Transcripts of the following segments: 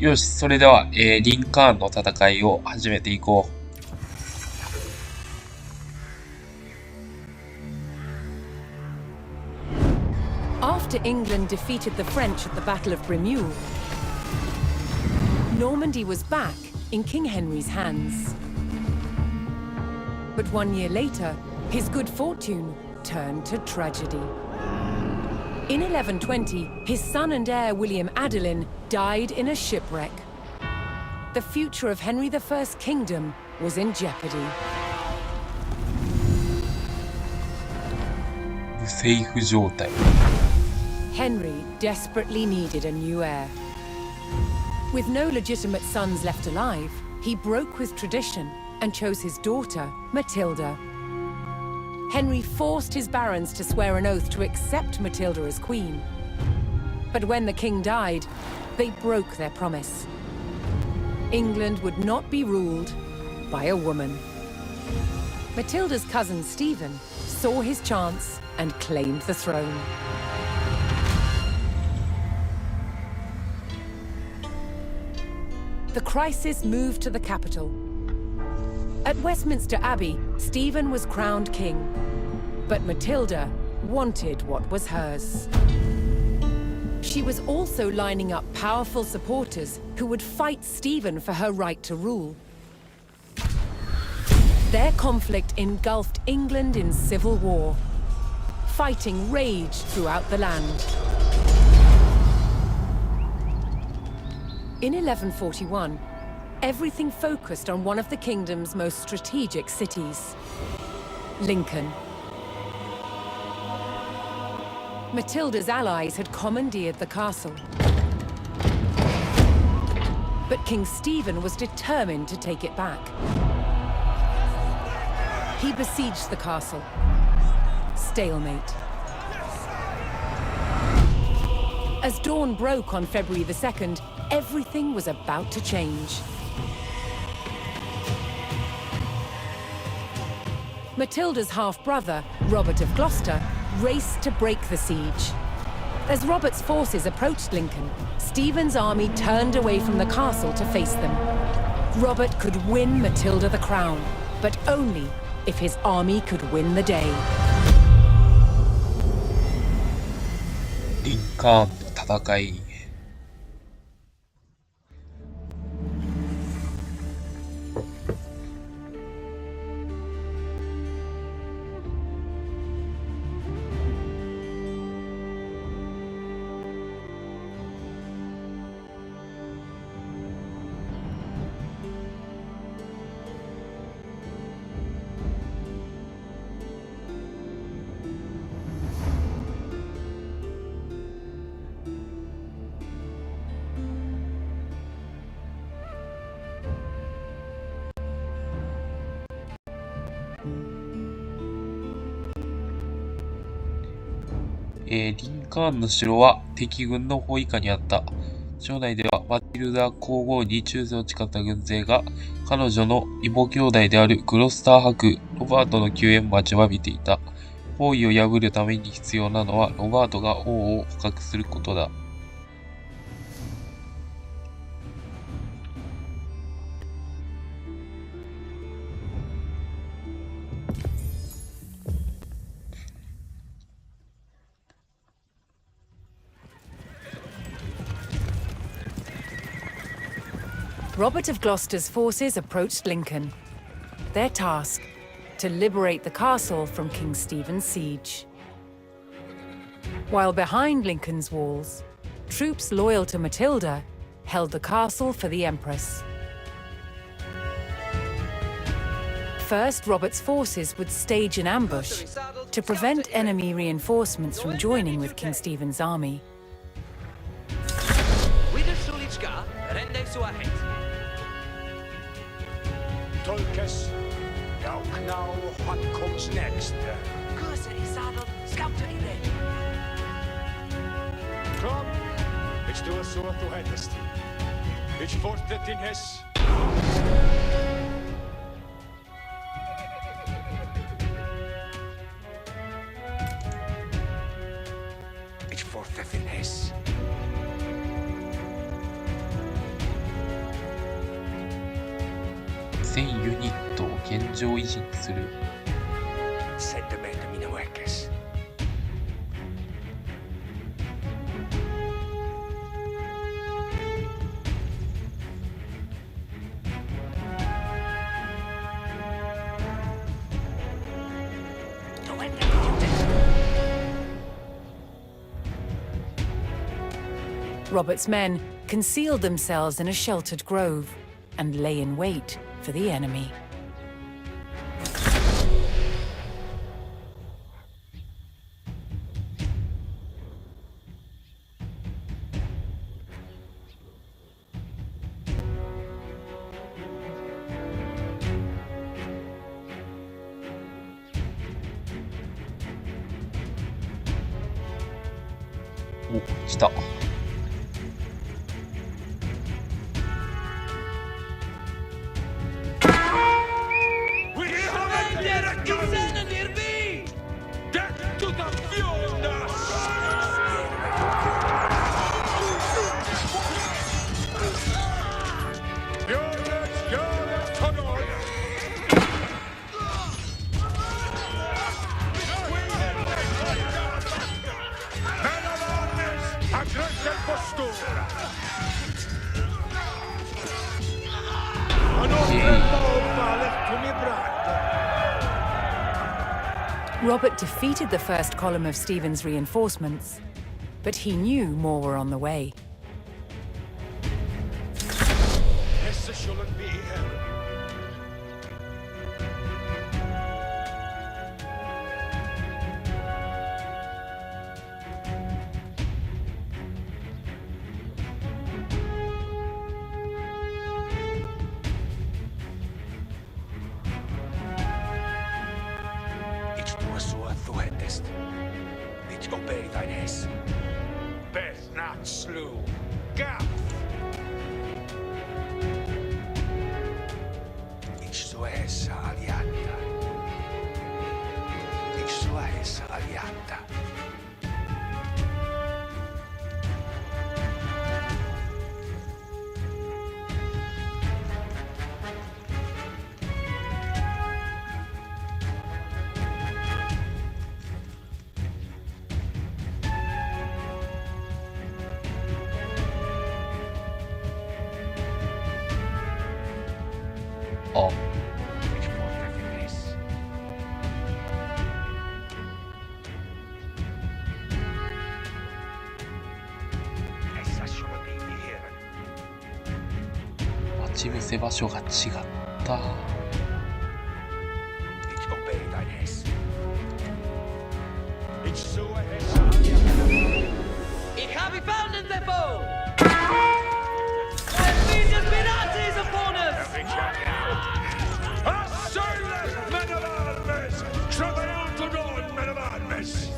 よし、それでは、リンカーンの戦いを始めていこう。After England defeated the French at the Battle of Bremule, Normandy was back in King Henry's hands. But 1 year later, his good fortune turned to tragedy. In 1120, his son and heir William Adelin died in a shipwreck. The future of Henry I's kingdom was in jeopardy. 無政府状態。Henry desperately needed a new heir. With no legitimate sons left alive, he broke with tradition and chose his daughter, Matilda. Henry forced his barons to swear an oath to accept Matilda as queen. But when the king died, they broke their promise. England would not be ruled by a woman. Matilda's cousin Stephen saw his chance and claimed the throne. The crisis moved to the capital. At Westminster Abbey, Stephen was crowned king, but Matilda wanted what was hers. She was also lining up powerful supporters who would fight Stephen for her right to rule. Their conflict engulfed England in civil war. Fighting raged throughout the land. In 1141, everything focused on one of the kingdom's most strategic cities, Lincoln. Matilda's allies had commandeered the castle. But King Stephen was determined to take it back. He besieged the castle. Stalemate. As dawn broke on February the 2nd, everything was about to change. Matilda's half-brother, Robert of Gloucester, raced to break the siege. As Robert's forces approached Lincoln, Stephen's army turned away from the castle to face them. Robert could win Matilda the crown, but only if his army could win the day. リンカーンの戦い。リンカーンの城は敵軍の包囲下にあった。城内ではマティルダ皇后に忠誠を誓った軍勢が彼女の異母兄弟であるグロスター伯ロバートの救援を待ちわびていた。包囲を破るために必要なのはロバートが王を捕獲することだ。Robert of Gloucester's forces approached Lincoln. Their task, to liberate the castle from King Stephen's siege. While behind Lincoln's walls, troops loyal to Matilda held the castle for the Empress. First, Robert's forces would stage an ambush to prevent enemy reinforcements from joining with King Stephen's army. Tolkes, now what comes next? Kurser i saddle, scouter i ready. Kom, ich tue so, du hättest. Ich forte din häss. Ich forte din häss. 2000ユニットを現状維持にする。Sentimento minueques. Robert's men concealed themselves in a sheltered grove and lay in wait for the enemy. Oh, 来た。Robert defeated the first column of Stephen's reinforcements, but he knew more were on the way. This shouldn't be here. Obey thine haste. Beth not slew. Gaff. Ixoesa aliata. Ixoesa aliata. Oh. Oh. 待ち伏せ場所が違った。Ich habe found the foe! These Nazis upon us! Asylum, men of arms! Travail to dawn, men of arms!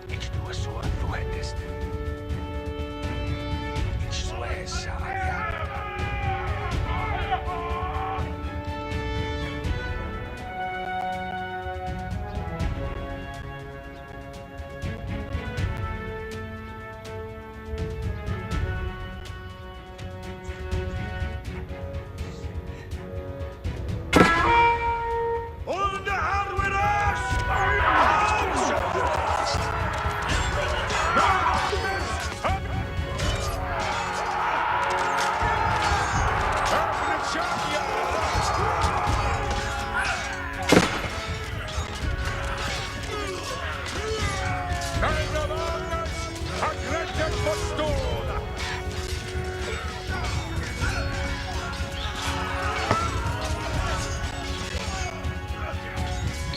Ich tue so, du hättest. Ich so es,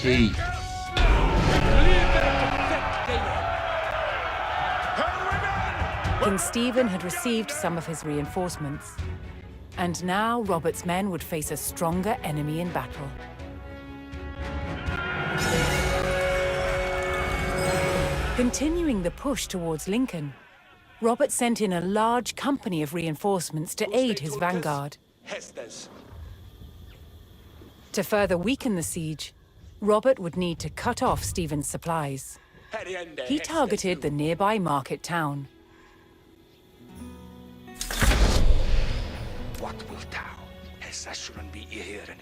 Okay. King Stephen had received some of his reinforcements, and now Robert's men would face a stronger enemy in battle. Continuing the push towards Lincoln, Robert sent in a large company of reinforcements to aid his vanguard. To further weaken the siege, Robert would need to cut off Stephen's supplies. He targeted the nearby market town. What wilt thou? This I shouldn't be hearing.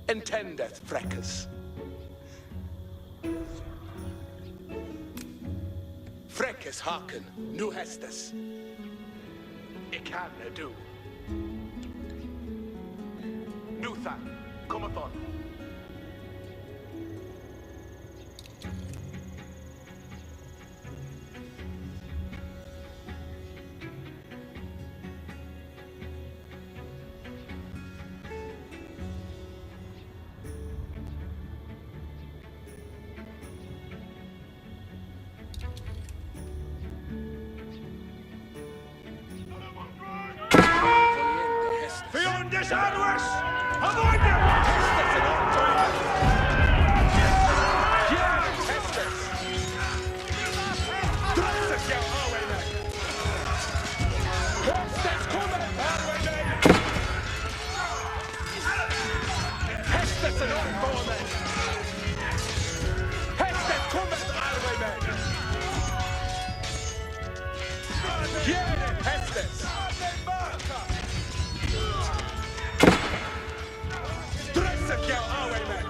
Intendeth, Freckers. Freckers hearken, nu hestes. I can do. Nuthan, cometh on. Beyond this hours! Avoid them! Hestes and all joy! Yeah, Hestes! Dresses your highwaymen! Hestes cometh, highwaymen! Hestes and all foremen! Hestes cometh, highwaymen! Yeah, Hestes! Dresses your highwaymen!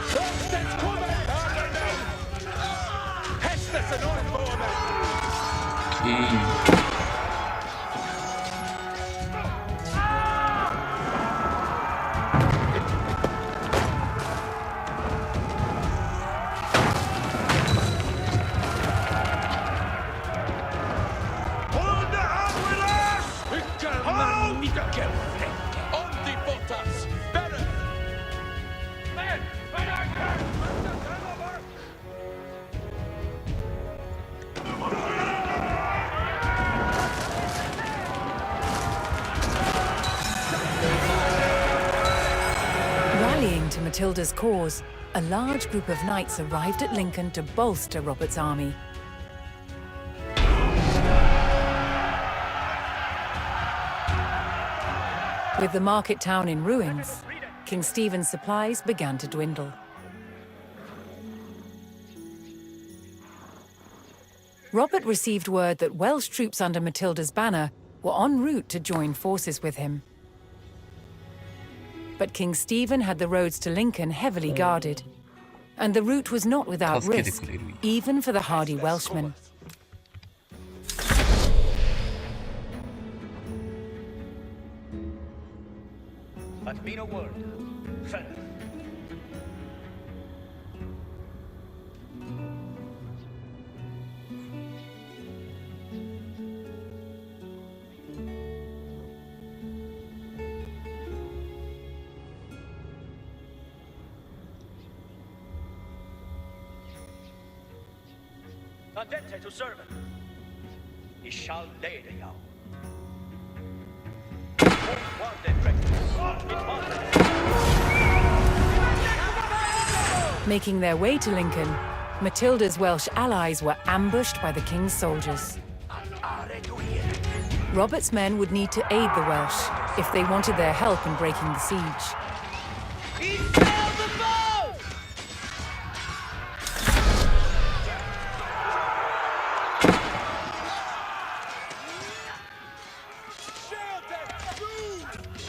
Hestes cometh, highwaymen! Hestes and all foremen! 오케이. Hold the hand with us! Hold! On the botas! Better! Men! Rallying to Matilda's cause, a large group of knights arrived at Lincoln to bolster Robert's army. With the market town in ruins, King Stephen's supplies began to dwindle. Robert received word that Welsh troops under Matilda's banner were en route to join forces with him. But King Stephen had the roads to Lincoln heavily guarded, and the route was not without risk, even for the hardy Welshmen. But mean a word. Friend. Adente to servant. He shall lay the yow. Making their way to Lincoln, Matilda's Welsh allies were ambushed by the king's soldiers. Robert's men would need to aid the Welsh if they wanted their help in breaking the siege. He failed the foe!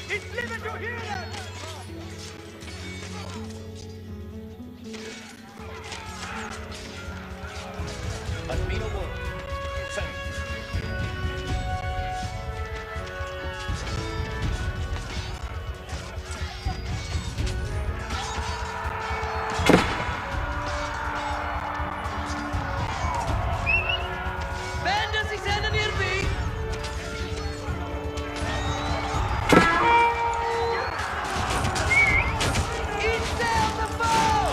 He's living to hear them! But mean a word. Friend. Banders is enemy in me! He's down the foe!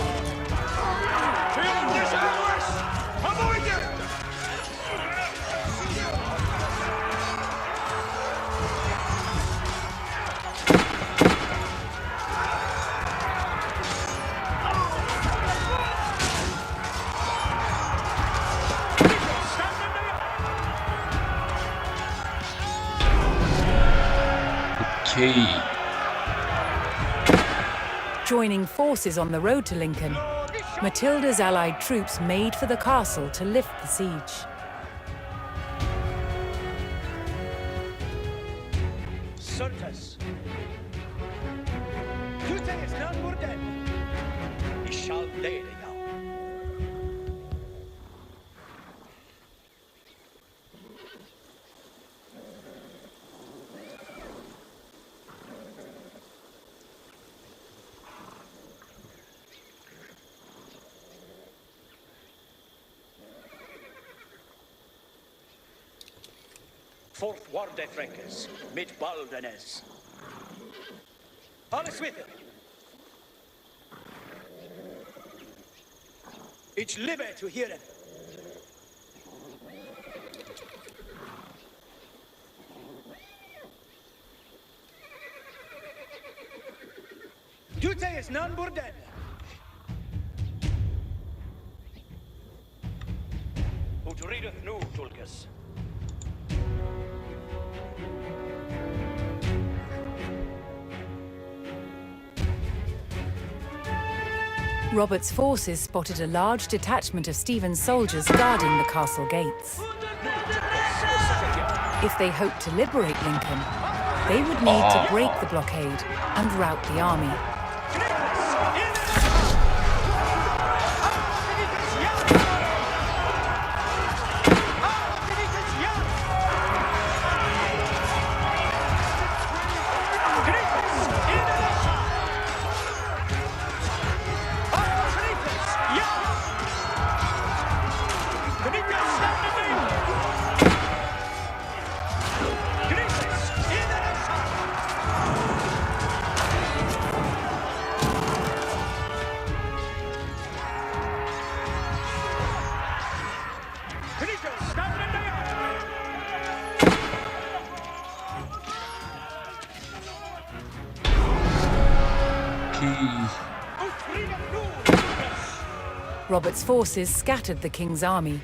Beyond this hours! Avoid them! 오케이. Joining forces on the road to Lincoln, Matilda's allied troops made for the castle to lift the siege. Certes. Tute is non morden. He shall lay the yow. Fourth warde Frankes, mit Baldenes. Alles with it. Ich live to hear it. Tute is non burden. Ut readeth nu, Tulkas. Robert's forces spotted a large detachment of Stephen's soldiers guarding the castle gates. If they hoped to liberate Lincoln, they would need to break the blockade and rout the army. Robert's forces scattered the king's army,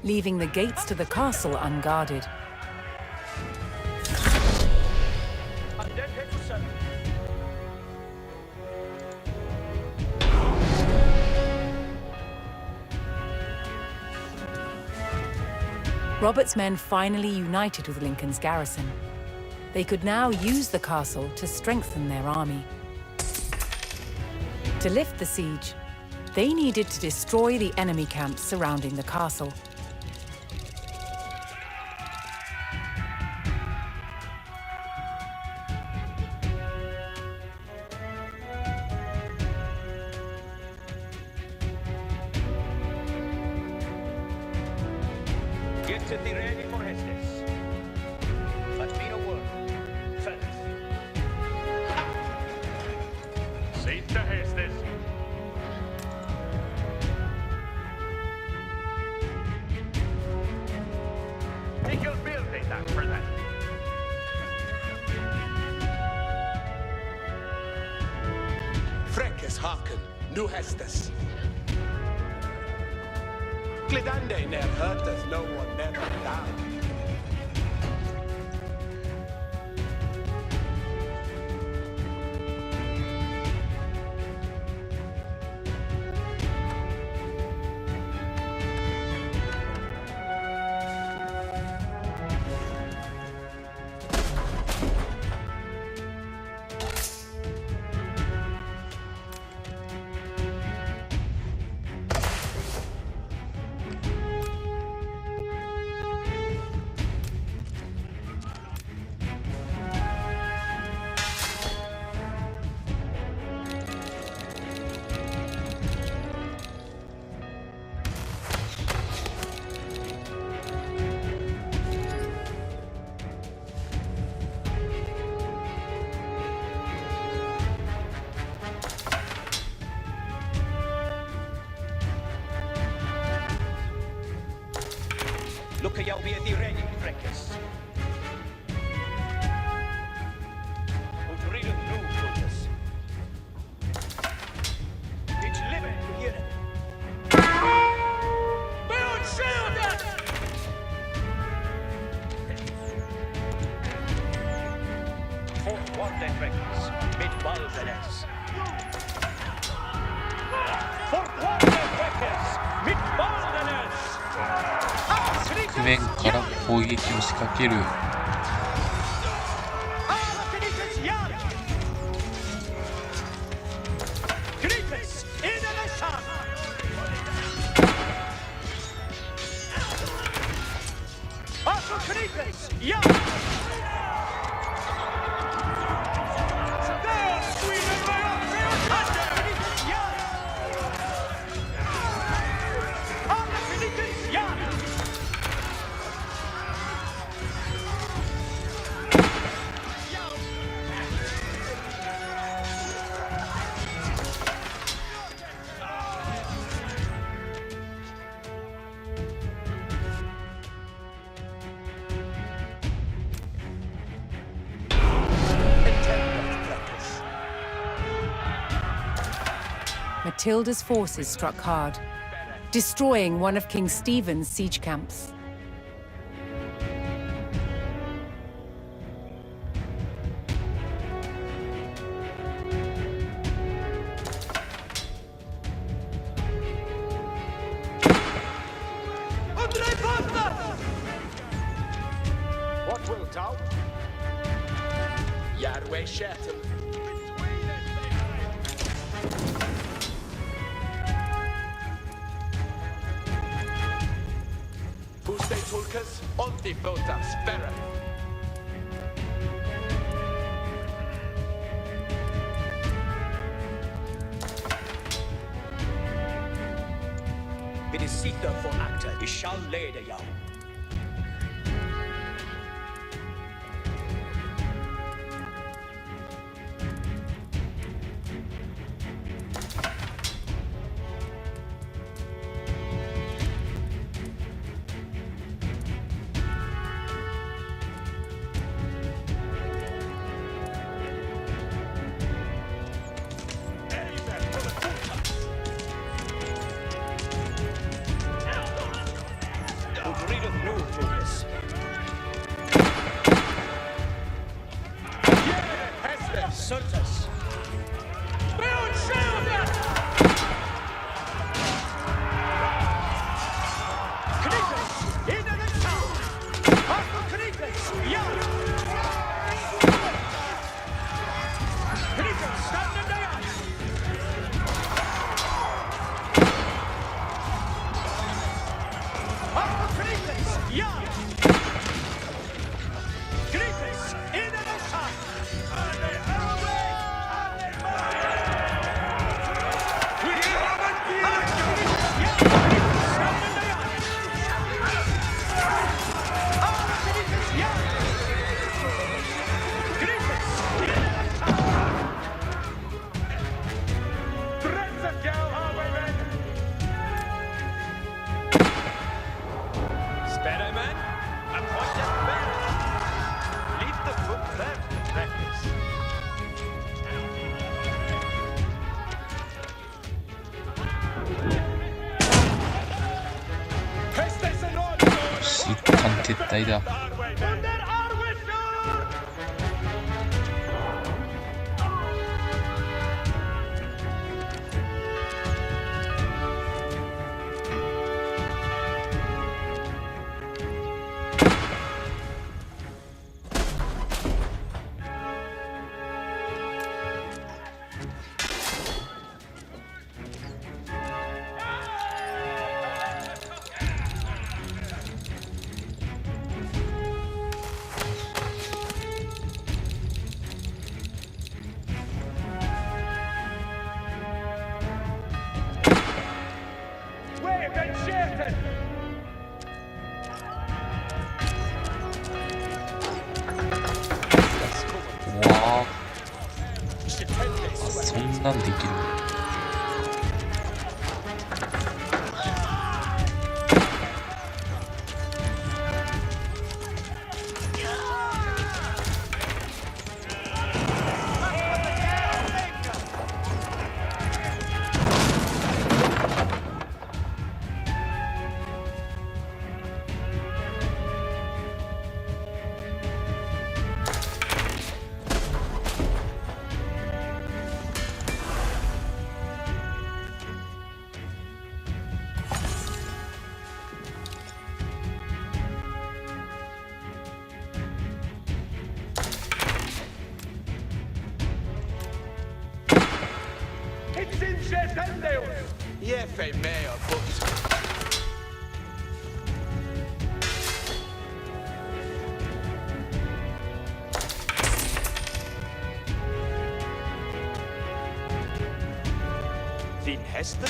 leaving the gates to the castle unguarded. Robert's men finally united with Lincoln's garrison. They could now use the castle to strengthen their army. To lift the siege, they needed to destroy the enemy camps surrounding the castle. Get to the ready for Hestes. But me no word. Fellas. Siitä Hestes. Take your building down for that. Frekes haken, nu Hestes. Glidande ne'er hurt us, no one never down. Look at you be at the ready, Frekes. Ut readeth nu, Tulkas. It's living to hear it. Build shield! Fourth warde Frekes, mit Baldenes. 側面から攻撃を仕掛ける。Matilda's forces struck hard, destroying one of King Stephen's siege camps. What wilt thou? Yahweh Shettem. Puste Tulkas, Onti Botas, Ferra. Vid det sitter från akter, det skall leda jag. Sultas.撤退だ。そんなんできる。Yeah, fei meo, but... Din hästen?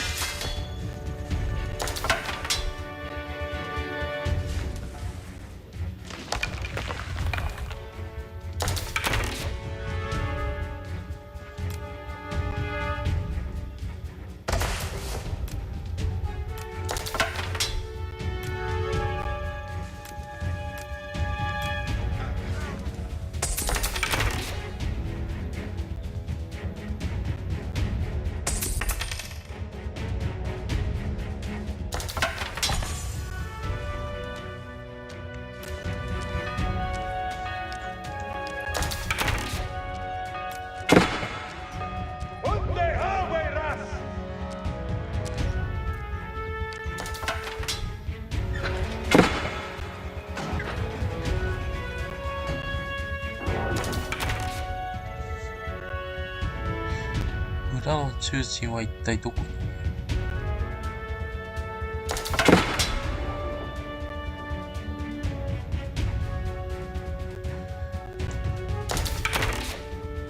村の中心は一体どこに？